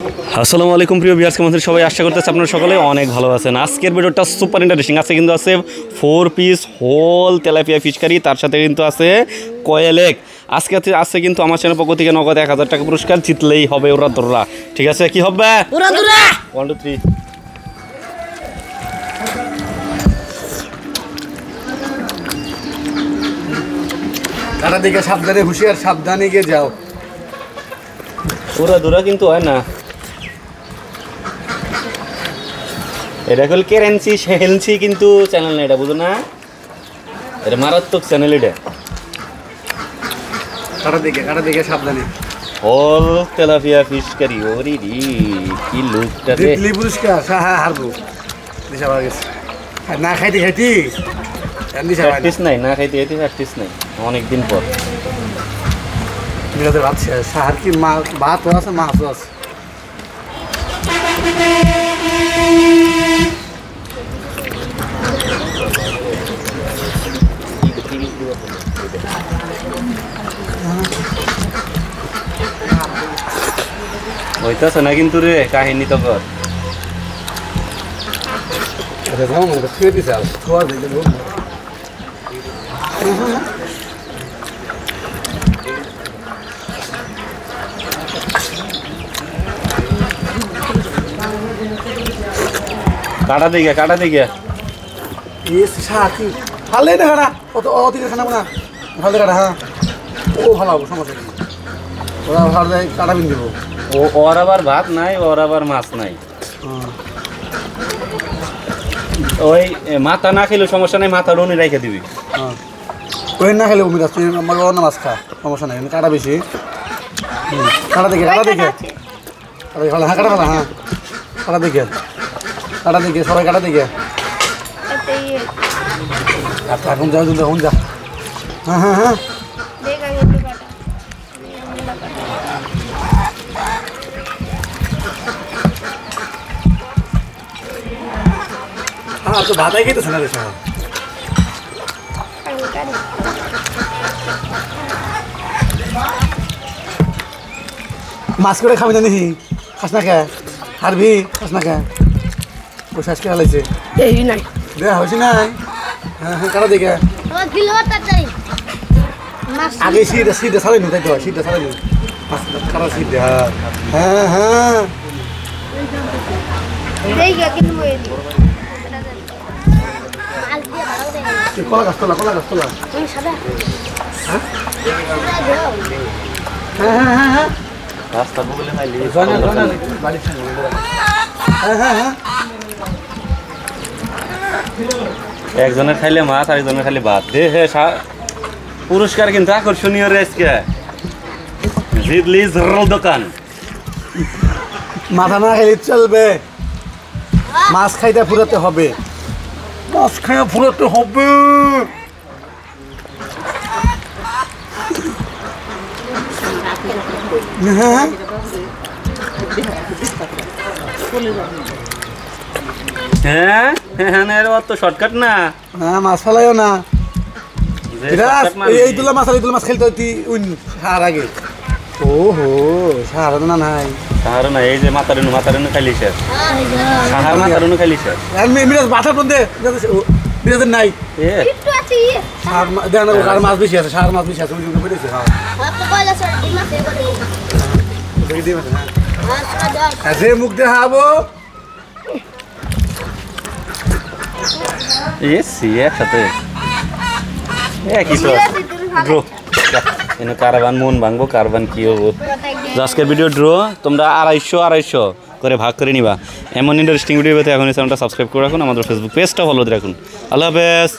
আসসালামু আলাইকুম প্রিয় ভিউয়ার্স, কেমন আছেন সবাই? আশা করতেছি আপনারা সকলে অনেক ভালো আছেন। আজকের ভিডিওটা সুপার ইন্টারেস্টিং আছে, কিন্তু আছে 4 piece whole tilapia fish curry, তার সাথে কিন্তু আছে কয়েল এগ। আজকে আছে কিন্তু আমার চ্যানেল পক্ষ থেকে নগদ 1000 টাকা পুরস্কার, জিতলেই হবে ওরা দৌড়া। ঠিক আছে, কি হবে? 1 2 3। কাটা দিকে সাবধানে, হুঁশিয়ার, সাবধানে গিয়ে যাও। ওরা দৌড়া কিন্তু হয় না, এটা হল কেরেন্সি হেলসি কিন্তু চ্যানেল না, এটা বুঝো না, এটা মারাত্মক চ্যানেল। এটা কাটা দিকে সাবধানে। হোল তেলাপিয়া ফিশ কারি, ওরে রে কি লুকটা রে। দিল্লি পুরস্কার, হ্যাঁ হারবো। দিশা পাওয়া গেছে। না খাইতে খাইতি প্র্যাকটিস নাই, না খাইতে খাইতে প্র্যাকটিস নাই, অনেকদিন পর। মিরাদের ভাত শেষ। সাহার কি ভাতও আছে, মাছও আছে। হইতাছে না কিন্তু রে কাহিনী তো কর। ছুঁয়ে দিছে আর ছোঁয়া দেখে কাটা দিকে ফালে না কাটা, অতিকে খানা না ফালে কাটা। হ্যাঁ ও ভালো হবো, সমস্যা নেই। ওরা ভালো যায় কাটা বিন দেবো। ওর আবার ভাত নাই, ওর আবার মাছ নাই। ওই মাথা না খেলেও সমস্যা নাই, মাথা রনি রেখে দিবি। ওই না খেলে উমির আসছে, আমার না মাছ খা, সমস্যা নাই। কাটা বেশি। কাটা দেখে ভালো। হ্যাঁ কাটা ভালো। হ্যাঁ কাটা দেখে সবাই কাটা দেখে। আচ্ছা এখন যাও, এখন যা। হ্যাঁ হ্যাঁ হ্যাঁ তো ভাতাই খেতেছে না রে সব। মাছ করে খাবি না নিহি, খাস না কে? হারবি, খাস না কে? ও শ্বাস কে হালাইছে দেয়া হয়েছে নাই। হ্যাঁ হ্যাঁ কাটা দেখে আগে সিটে সারাইনি, তাই তো সিটে সারাইনি কাটা সিট দে। হ্যাঁ হ্যাঁ কলা গাছ তোলা। হ্যাঁ হ্যাঁ হ্যাঁ হ্যাঁ রাস্তা বগলে খাইলি একজনের খাইলে মাছ, আরেকজনের খাইলে ভাত। পুরস্কার কিন্তু আকর্ষণীয় রে আজকে। জিতলি জরুল দোকান। মাথা না খাইলে চলবে, মাছ খাইতে ফুরাতে হবে। হ্যাঁ হ্যাঁ হ্যাঁ অত শর্টকাট না। হ্যাঁ মাছ ফেলাইও না। এই তুলা মাছ খেলতে সার আগে। ও হো সার না নাই, সাহার না, এই যে মাতারেনু খাইলি স্যার, সাহার মাতারেনু খাইলি স্যার। মিরাজ বাথা বন্ধে মিরাজের নাই। সার মাছ বেশি আছে, সার মাছ বেশি আছে। যে মুখ দেখাবো একসাথে একই তো ড্র। কারবান মন ভাঙবো, কারবান কি হবো। আজকের ভিডিও ড্র। তোমরা 250 করে ভাগ করে নিবা। এমন ইন্টারেস্টিং ভিডিও পেতে এখন চ্যানেলটা সাবস্ক্রাইব করে রাখুন, আমাদের ফেসবুক পেজটা ফলো রাখুন। আল্লাহ হাফেজ।